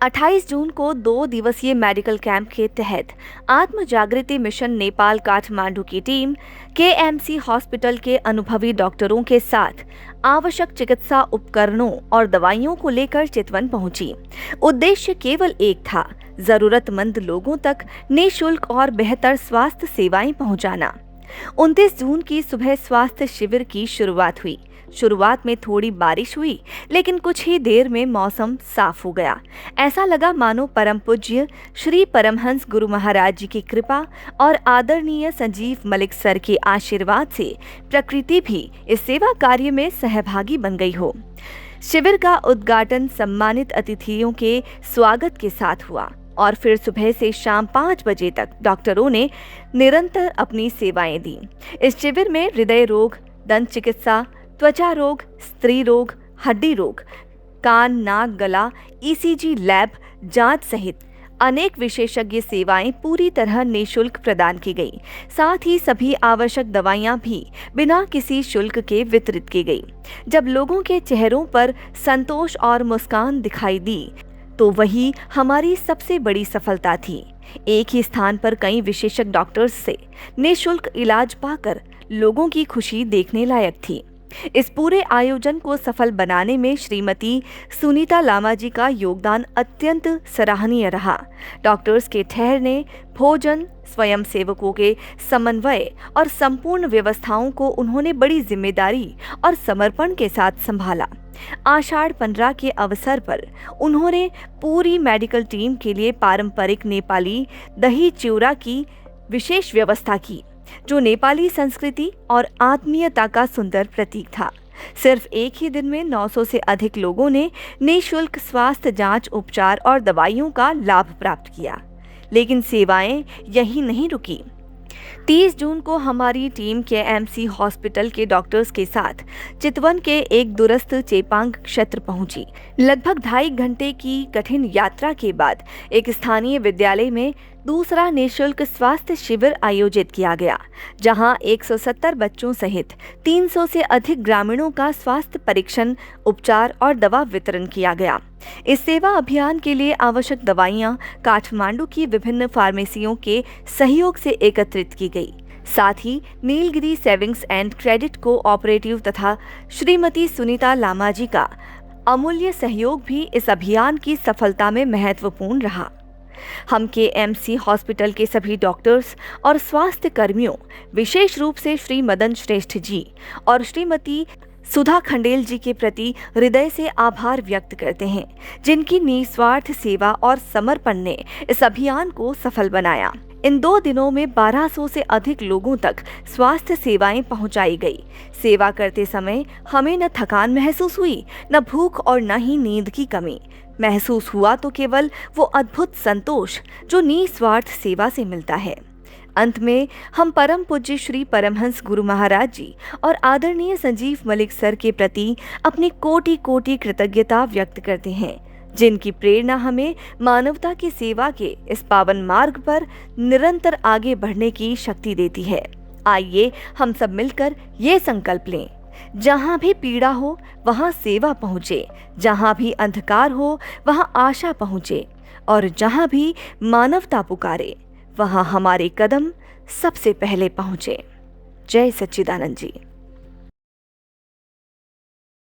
28 जून को 2 दिवसीय medical camp के तहत आत्म जागृति मिशन नेपाल काठमांडू की टीम केएमसी हॉस्पिटल के अनुभवी डॉक्टरों के साथ आवश्यक चिकित्सा उपकरणों और दवाइयों को लेकर चितवन पहुंची। उद्देश्य केवल एक था, जरूरतमंद लोगों तक निःशुल्क और बेहतर स्वास्थ्य सेवाएं पहुंचाना। 29 जून की सुबह स्वास्थ्य शिविर की शुरुआत हुई। शुरुआत में थोड़ी बारिश हुई, लेकिन कुछ ही देर में मौसम साफ हो गया। ऐसा लगा मानो परम पूज्य श्री परमहंस गुरु महाराज जी की कृपा और आदरणीय संजीव मलिक सर के आशीर्वाद से प्रकृति भी इस सेवा कार्य में सहभागी बन गई हो। शिविर का उद्घाटन सम्मानित अतिथियों के स्वागत के साथ हुआ और फिर सुबह से शाम 5 बजे तक डॉक्टरों ने निरंतर अपनी सेवाएं दी। इस शिविर में हृदय रोग, दंत चिकित्सा, त्वचा रोग, स्त्री रोग, हड्डी रोग, कान, नाक, गला, ईसीजी लैब जांच सहित अनेक विशेषज्ञ सेवाएं पूरी तरह निःशुल्क प्रदान की गई। साथ ही सभी आवश्यक दवाइयां भी बिना किसी शुल्क के वितरित की गई। जब लोगों के चेहरों पर संतोष और मुस्कान दिखाई दी तो वही हमारी सबसे बड़ी सफलता थी। एक ही स्थान पर कई विशेषज्ञ डॉक्टर्स से निःशुल्क इलाज पाकर लोगों की खुशी देखने लायक थी। इस पूरे आयोजन को सफल बनाने में श्रीमती सुनीता लामा जी का योगदान अत्यंत सराहनीय रहा। डॉक्टर्स के ठहरने, भोजन, स्वयंसेवकों के समन्वय और संपूर्ण व्यवस्थाओं को उन्होंने बड़ी जिम्मेदारी और समर्पण के साथ संभाला। आषाढ़ 15 के अवसर पर उन्होंने पूरी मेडिकल टीम के लिए पारंपरिक नेपाली दही चिवड़ा की विशेष व्यवस्था की, जो नेपाली संस्कृति और आत्मीयता का सुंदर प्रतीक था। सिर्फ एक ही दिन में 900 से अधिक लोगों ने निःशुल्क स्वास्थ्य जांच, उपचार और दवाइयों का लाभ प्राप्त किया। लेकिन सेवाएं यहीं नहीं रुकी। 30 जून को हमारी टीम केएमसी हॉस्पिटल के डॉक्टर्स के साथ चितवन के एक दूरस्थ चेपांग क्षेत्र पहुंची। लगभग 2.5 घंटे की कठिन यात्रा के बाद एक स्थानीय विद्यालय में दूसरा निःशुल्क स्वास्थ्य शिविर आयोजित किया गया, जहां 170 बच्चों सहित 300 से अधिक ग्रामीणों का स्वास्थ्य परीक्षण, उपचार और दवा वितरण किया गया। इस सेवा अभियान के लिए आवश्यक दवाइयां काठमांडू की विभिन्न फार्मेसियों के सहयोग से एकत्रित की गई। साथ ही Nilgiri savings and credit cooperative तथा श्रीमती सुनीता लामा जी का अमूल्य सहयोग भी इस अभियान की सफलता में महत्वपूर्ण रहा। हम केएमसी हॉस्पिटल के सभी डॉक्टर्स और स्वास्थ्य कर्मियों, विशेष रूप से श्री मदन श्रेष्ठ जी और श्रीमती सुधा खंडेल जी के प्रति हृदय से आभार व्यक्त करते हैं, जिनकी निस्वार्थ सेवा और समर्पण ने इस अभियान को सफल बनाया। इन 2 दिनों में 1200 से अधिक लोगों तक स्वास्थ्य सेवाएं पहुंचाई गई। सेवा करते समय हमें न थकान महसूस हुई, न भूख और न ही नींद की कमी। महसूस हुआ तो केवल वो अद्भुत संतोष जो निस्वार्थ सेवा से मिलता है। अंत में हम परम पूज्य श्री परमहंस गुरु महाराज जी और आदरणीय संजीव मलिक सर के प्रति अपनी कोटि कोटि कृतज्ञता व्यक्त करते हैं, जिनकी प्रेरणा हमें मानवता की सेवा के इस पावन मार्ग पर निरंतर आगे बढ़ने की शक्ति देती है। आइए हम सब मिलकर ये संकल्प लें, जहाँ भी पीड़ा हो वहाँ सेवा पहुँचे, जहाँ भी अंधकार हो वहाँ आशा पहुँचे और जहाँ भी मानवता पुकारे वहाँ हमारे कदम सबसे पहले पहुँचे। जय सच्चिदानंद जी।